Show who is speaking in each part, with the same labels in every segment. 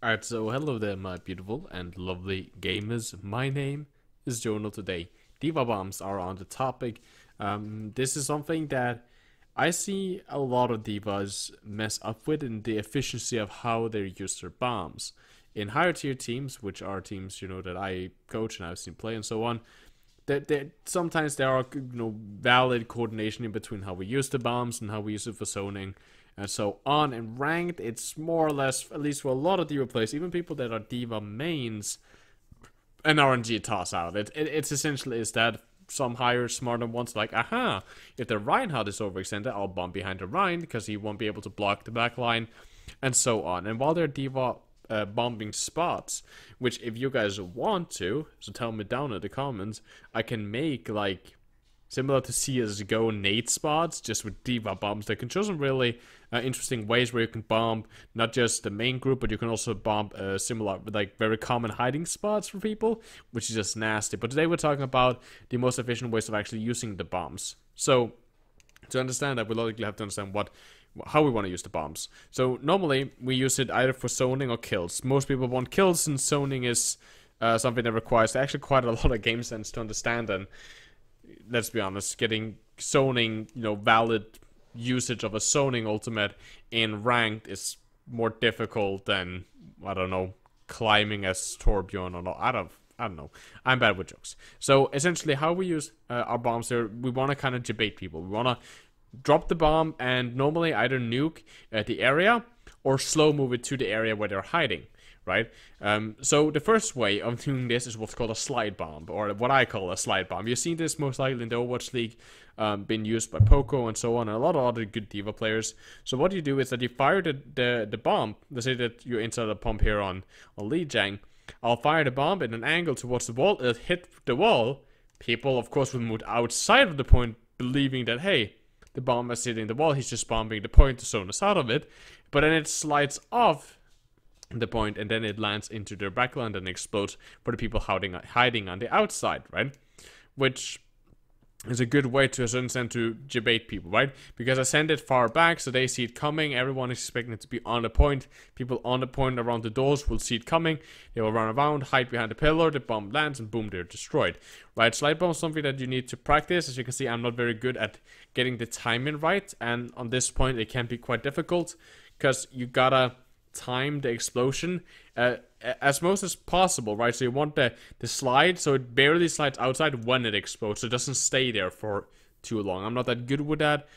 Speaker 1: Alright, so hello there, my beautiful and lovely gamers. My name is Jonal today. D.va bombs are on the topic. This is something that I see a lot of divas mess up with in the efficiency of how they use their bombs. In higher tier teams, which are teams that I coach and I've seen play and so on, sometimes there are valid coordination in between how we use the bombs and how we use it for zoning and so on. And ranked, it's more or less, at least for a lot of D.va players, even people that are D.va mains, an RNG toss out. It's essentially is that some higher, smarter ones like, aha, if the Reinhardt is overextended, I'll bomb behind the Rhine because he won't be able to block the back line, and so on. And while they're D.va bombing spots, which if you guys want to, so tell me down in the comments, I can make like similar to CSGO nade spots, just with D.va bombs that can show some really interesting ways where you can bomb not just the main group, but you can also bomb similar, like very common hiding spots for people, which is just nasty. But today we're talking about the most efficient ways of actually using the bombs. So to understand that, we logically have to understand how we want to use the bombs. So normally we use it either for zoning or kills. Most people want kills, and zoning is something that requires actually quite a lot of game sense to understand. And let's be honest, getting zoning, valid usage of a zoning ultimate in ranked is more difficult than, I don't know, climbing as Torbjorn or not. I don't know. I'm bad with jokes. So essentially, how we use our bombs there, we want to kind of debate people. We want to drop the bomb and normally either nuke the area or slow move it to the area where they're hiding. Right? So the first way of doing this is what's called a slide bomb, or what I call a slide bomb. You've seen this most likely in the Overwatch League, been used by Poco and so on, and a lot of other good D.va players. So what you do is that you fire the bomb. Let's say that you're inside a pump here on Lijiang. I'll fire the bomb in an angle towards the wall. It'll hit the wall. People, of course, will move outside of the point, believing that, hey, the bomb is hitting the wall. He's just bombing the point to zone us out of it. But then it slides off the point, and then it lands into their backline and explodes for the people hiding on the outside, right? Which is a good way to a certain extent to debate people, right? Because I send it far back so they see it coming. Everyone is expecting it to be on the point. People on the point around the doors will see it coming. They will run around, hide behind the pillar. The bomb lands, and boom, they're destroyed, right? Slide bomb is something that you need to practice. As you can see, I'm not very good at getting the timing right, and on this point it can be quite difficult because you gotta time the explosion as most as possible, right? So you want the slide so it barely slides outside when it explodes, so it doesn't stay there for too long. I'm not that good with that,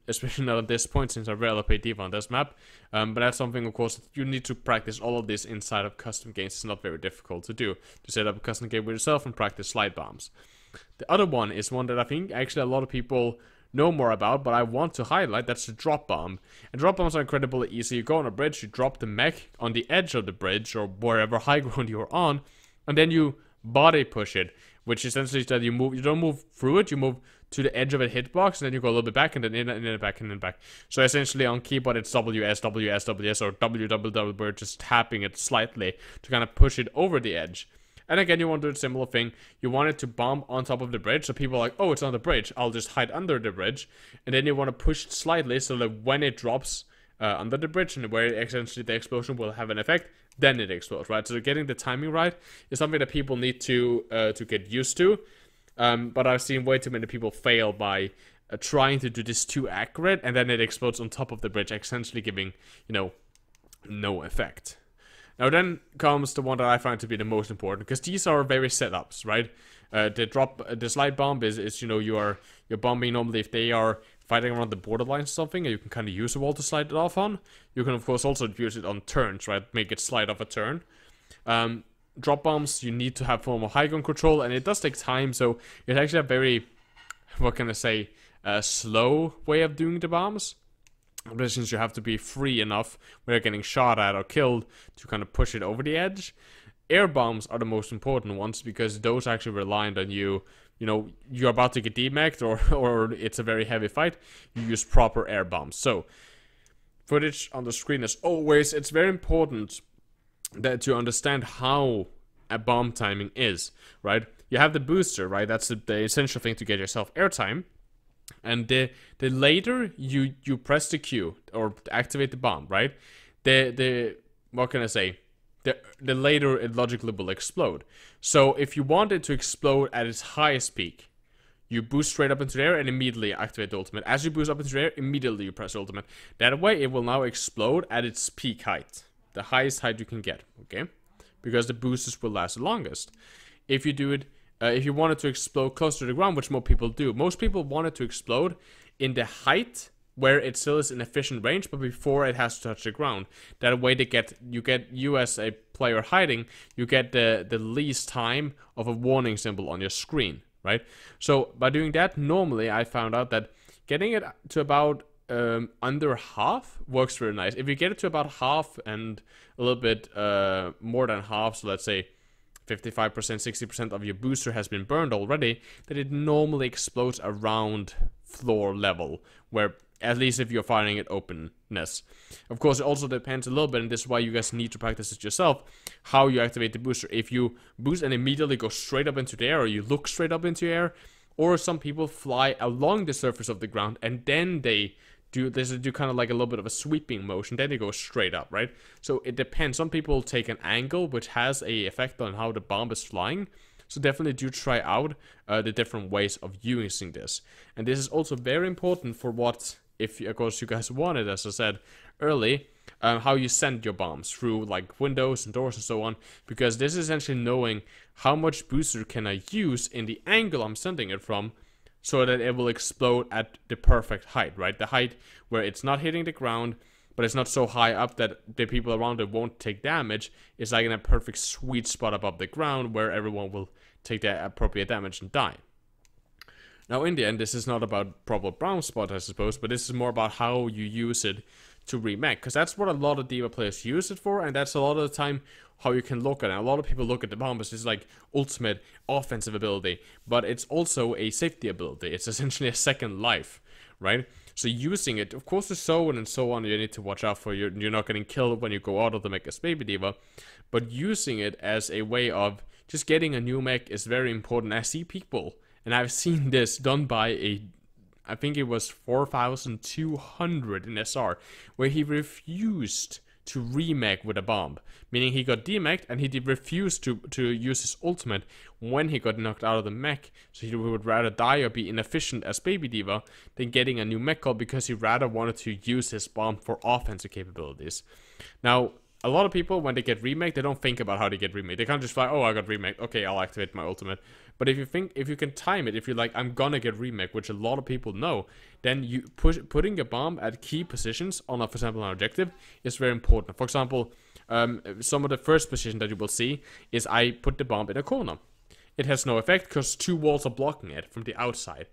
Speaker 1: especially not at this point since I rarely play D.va on this map. But that's something, of course, you need to practice all of this inside of custom games. It's not very difficult to do, to set up a custom game with yourself and practice slide bombs. The other one is one that I think actually a lot of people know more about, but I want to highlight. That's the drop bomb. And drop bombs are incredibly easy. You go on a bridge, you drop the mech on the edge of the bridge or wherever high ground you're on, and then you body push it, which essentially is that you don't move through it, you move to the edge of a hitbox, and then you go a little bit back, and then in and back, and then back. So essentially on keyboard it's WS, WS, WS, or WWW, where just tapping it slightly to kind of push it over the edge. And again, you want to do a similar thing. You want it to bomb on top of the bridge, so people are like, oh, it's on the bridge, I'll just hide under the bridge. And then you want to push it slightly so that when it drops under the bridge, and where essentially the explosion will have an effect, then it explodes, right? So getting the timing right is something that people need to get used to. But I've seen way too many people fail by trying to do this too accurate, and then it explodes on top of the bridge, essentially giving, no effect. Now then comes the one that I find to be the most important, because these are very setups, right? The slide bomb is you're bombing normally if they are fighting around the borderline or something, and you can kind of use a wall to slide it off on. You can of course also use it on turns, right? Make it slide off a turn. Drop bombs, you need to have form of high ground control, and it does take time, so it's actually a very, what can I say, slow way of doing the bombs. But since you have to be free enough when you're getting shot at or killed to kind of push it over the edge. Air bombs are the most important ones because those actually rely on you. You're about to get demeched or it's a very heavy fight. You use proper air bombs. So footage on the screen as always. It's very important that to understand how a bomb timing is, right? You have the booster, right? That's the essential thing to get yourself airtime. And the later you press the Q or activate the bomb, right? The what can I say? The later it logically will explode. So if you want it to explode at its highest peak, you boost straight up into the air and immediately activate the ultimate. As you boost up into the air, immediately you press ultimate. That way, it will now explode at its peak height. The highest height you can get, okay? Because the boosters will last the longest. If you do it, if you want it to explode close to the ground, which most people do. Most people want it to explode in the height where it still is in efficient range, but before it has to touch the ground. That way you as a player hiding, you get the least time of a warning symbol on your screen. Right? So by doing that, normally I found out that getting it to about under half works very nice. If you get it to about half and a little bit more than half, so let's say 55%, 60% of your booster has been burned already, then it normally explodes around floor level, where at least if you're firing at openness. Of course, it also depends a little bit, and this is why you guys need to practice it yourself, how you activate the booster. If you boost and immediately go straight up into the air, or you look straight up into the air, or some people fly along the surface of the ground, and then they do kind of like a little bit of a sweeping motion, then they go straight up, right? So it depends. Some people take an angle, which has a effect on how the bomb is flying. So definitely do try out the different ways of using this. And this is also very important for what, if of course you guys want it, as I said early, how you send your bombs through like windows and doors and so on, because this is essentially knowing how much booster can I use in the angle I'm sending it from, so that it will explode at the perfect height, right? The height where it's not hitting the ground, but it's not so high up that the people around it won't take damage. It's like in a perfect sweet spot above the ground where everyone will take the appropriate damage and die. Now, in the end, this is not about proper brown spot, I suppose, but this is more about how you use it to remake, because that's what a lot of D.va players use it for, and that's a lot of the time how you can look at it. A lot of people look at the bomb as like ultimate offensive ability, but it's also a safety ability. It's essentially a second life, right? So using it, of course, the zone and so on, you need to watch out for you're not getting killed when you go out of the mech as Baby D.va, but using it as a way of just getting a new mech is very important. I see people, and I've seen this done by I think it was 4,200 in SR, where he refused to remake with a bomb. Meaning he got demeched and he refused to use his ultimate when he got knocked out of the mech. So he would rather die or be inefficient as Baby D.va than getting a new mech call, because he rather wanted to use his bomb for offensive capabilities. Now, a lot of people, when they get remake, they don't think about how they get remake. They can't just fly, oh, I got remake, okay, I'll activate my ultimate. But if you can time it, if you're like, I'm gonna get remake, which a lot of people know, then you putting a bomb at key positions on, for example, an objective is very important. For example, some of the first position that you will see is I put the bomb in a corner. It has no effect because 2 walls are blocking it from the outside.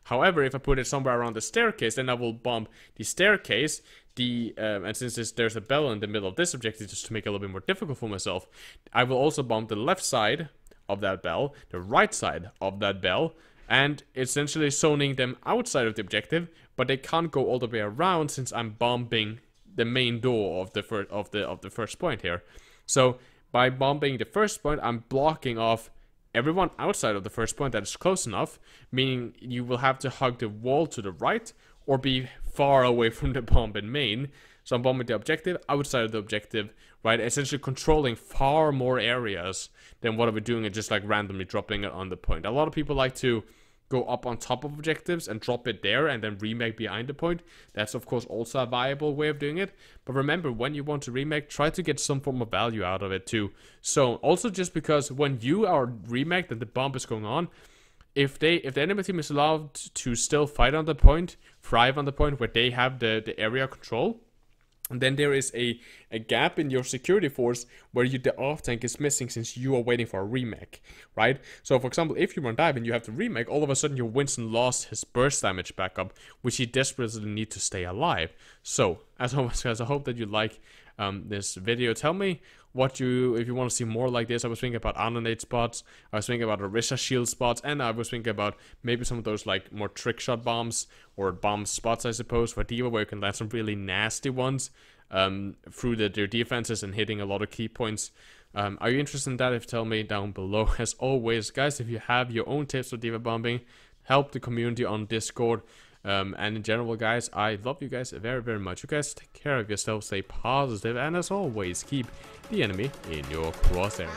Speaker 1: However, if I put it somewhere around the staircase, then I will bomb the staircase, and since there's a bell in the middle of this objective, just to make it a little bit more difficult for myself, I will also bomb the left side of that bell, the right side of that bell, and essentially zoning them outside of the objective, but they can't go all the way around since I'm bombing the main door of the first point here. So by bombing the first point, I'm blocking off everyone outside of the first point that is close enough, meaning you will have to hug the wall to the right or be far away from the bomb in main. So I'm bombing the objective outside of the objective, right? Essentially controlling far more areas than what I've been doing and just like randomly dropping it on the point. A lot of people like to go up on top of objectives and drop it there and then remake behind the point. That's of course also a viable way of doing it. But remember, when you want to remake, try to get some form of value out of it too. So also, just because when you are remaked and the bomb is going on, if the enemy team is allowed to still fight on the point, thrive on the point where they have the area control, and then there is a gap in your security force where the off tank is missing since you are waiting for a remake, right? So for example, if you run dive and you have to remake, all of a sudden your Winston lost his burst damage backup, which he desperately needs to stay alive. So as always, guys, I hope that you like this video. Tell me if you want to see more like this. I was thinking about Anonate spots, I was thinking about Orisa shield spots, and I was thinking about maybe some of those like more trick shot bombs or bomb spots, I suppose, for D.va, where you can land some really nasty ones through their defenses and hitting a lot of key points. Are you interested in that? Tell me down below. As always, guys, if you have your own tips for D.va bombing, help the community on Discord. And in general, guys, I love you guys very, very much. You guys take care of yourselves, stay positive, and as always, keep the enemy in your crosshair.